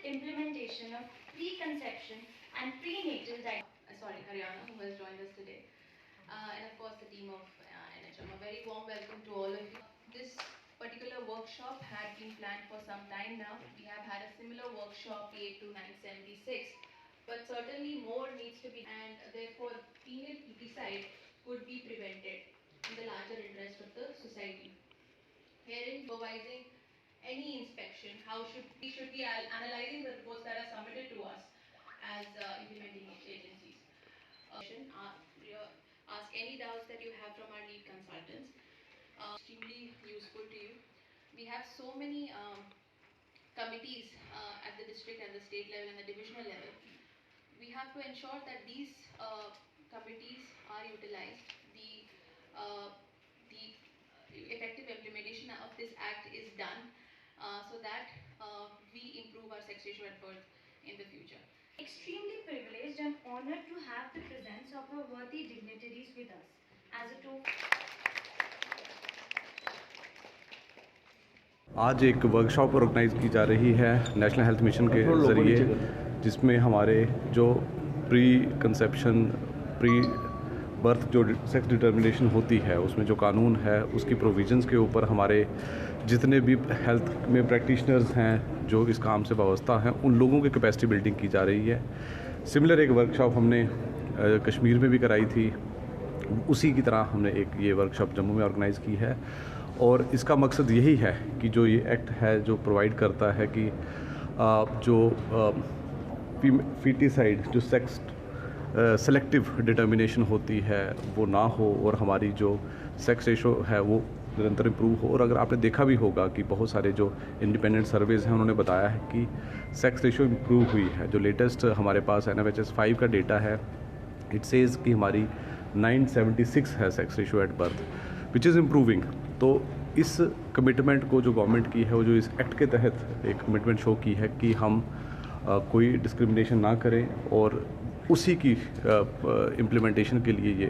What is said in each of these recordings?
implementation of preconception and prenatal Haryana, who has joined us today, and of course the team of NHM. A very warm welcome to all of you. This particular workshop had been planned for some time now. We have had a similar workshop P8 to 976, but certainly more needs to be, and therefore female feticide could be prevented in the larger interest of the society. Herein, supervising any inspection, how we should be analyzing the reports that are submitted to us as implementing agencies. Ask any doubts that you have from our lead consultants. Extremely useful to you. We have so many committees at the district and the state level and the divisional level. We have to ensure that these committees are utilized. The effective implementation of this act is done so that we improve our sex ratio at birth in the future. Extremely privileged and honored to have the presence of our worthy dignitaries with us. As a token, आज एक workshop organise की जा रही है national health mission के ज़रिए, जिसमें हमारे जो प्री कंसेप्शन प्री बर्थ जो सेक्स डिटर्मिनेशन होती है उसमें जो कानून है उसकी प्रोविजंस के ऊपर हमारे जितने भी हेल्थ में प्रैक्टिशनर्स हैं जो इस काम से वाबस्ता हैं उन लोगों की कैपेसिटी बिल्डिंग की जा रही है। सिमिलर एक वर्कशॉप हमने कश्मीर में भी कराई थी, उसी की तरह हमने एक ये वर्कशॉप जम्मू में ऑर्गेनाइज़ की है और इसका मकसद यही है कि जो ये एक्ट है जो प्रोवाइड करता है कि जो फीटिसाइड जो सेक्स सेलेक्टिव डिटर्मिनेशन होती है वो ना हो और हमारी जो सेक्स रेशो है वो निरंतर इम्प्रूव हो। और अगर आपने देखा भी होगा कि बहुत सारे जो इंडिपेंडेंट सर्वेज हैं उन्होंने बताया है कि सेक्स रेशो इम्प्रूव हुई है। जो लेटेस्ट हमारे पास NFHS 5 का डेटा है, इट सेज़ कि हमारी 976 है sex ratio at birth, which is improving. तो इस कमिटमेंट को जो गवर्नमेंट की है वो जो इस एक्ट के तहत एक कमिटमेंट शो की है कि हम कोई डिस्क्रिमिनेशन ना करें और उसी की इम्प्लीमेंटेशन के लिए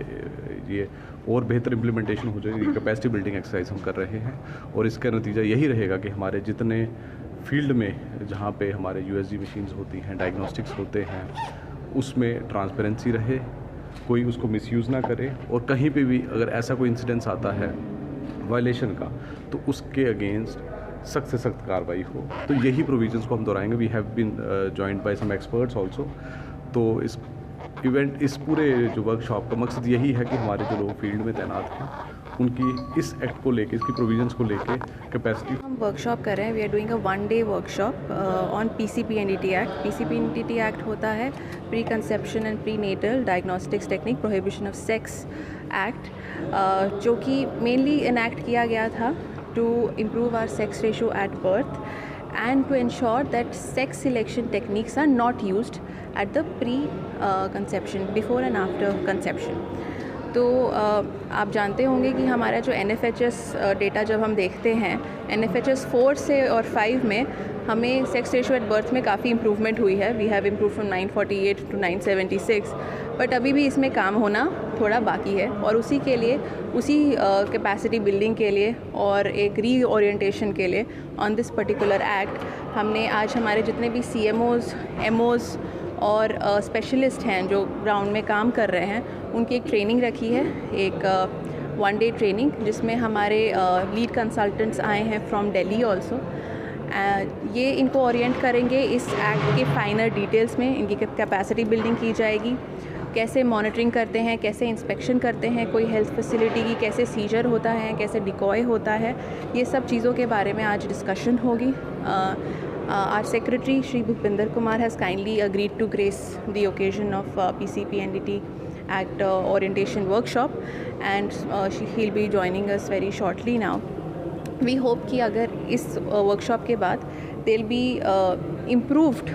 ये और बेहतर इम्प्लीमेंटेशन हो जाएगी। कैपेसिटी बिल्डिंग एक्सरसाइज हम कर रहे हैं और इसका नतीजा यही रहेगा कि हमारे जितने फील्ड में जहाँ पे हमारे USG मशीन्स होती हैं, डायग्नोस्टिक्स होते हैं, उसमें ट्रांसपेरेंसी रहे, कोई उसको मिसयूज़ ना करे और कहीं पे भी अगर ऐसा कोई इंसिडेंस आता है वायलेशन का तो उसके अगेंस्ट सख्त से सख्त कार्रवाई हो। तो यही प्रोविजंस को हम दोहराएंगे। We have been joined by some experts also. तो इस पूरे जो वर्कशॉप का मकसद यही है कि हमारे जो लोग फील्ड में तैनात हैं उनकी इस एक्ट को लेके, इसकी प्रोविजंस को लेके कैपेसिटी। हम वर्कशॉप कर रहे हैं। We are doing a 1 day workshop on PCPNDT act. PCPNDT act होता है preconception and prenatal diagnostics technique prohibition of sex act, जो कि मेनली इनैक्ट किया गया था to improve our sex ratio at birth and to ensure that sex selection techniques are not used at the pre-conception, before and after conception. तो आप जानते होंगे कि हमारा जो NFHS डेटा जब हम देखते हैं, NFHS 4 से और 5 में हमें सेक्स रेशो एट बर्थ में काफ़ी इम्प्रूवमेंट हुई है। We have improve from 948 to 976, but अभी भी इसमें काम होना थोड़ा बाकी है और उसी के लिए उसी कैपेसिटी बिल्डिंग के लिए और एक रीओरिएंटेशन के लिए ऑन दिस पर्टिकुलर एक्ट हमने आज हमारे जितने भी CMOs, MOs और स्पेशलिस्ट हैं जो ग्राउंड में काम कर रहे हैं उनकी एक ट्रेनिंग रखी है, एक 1 डे ट्रेनिंग, जिसमें हमारे लीड कंसल्टेंट्स आए हैं फ्रॉम दिल्ली ऑल्सो। ये इनको ओरिएंट करेंगे इस एक्ट के फाइनल डिटेल्स में। इनकी कैपेसिटी बिल्डिंग की जाएगी, कैसे मॉनिटरिंग करते हैं, कैसे इंस्पेक्शन करते हैं कोई हेल्थ फैसिलिटी की, कैसे सीजर होता है, कैसे डिकॉय होता है, ये सब चीज़ों के बारे में आज डिस्कशन होगी। Our secretary Shri Bhupinder Kumar has kindly agreed to grace the occasion of PCPNDT Act orientation workshop, and he'll be joining us very shortly now. We hope कि अगर इस workshop के बाद there'll be improved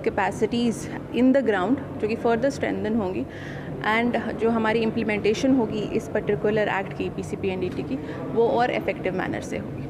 capacities in the ground जो कि further strengthen होंगी, and जो हमारी implementation होगी इस particular act की PCPNDT की वो और effective manner से होगी।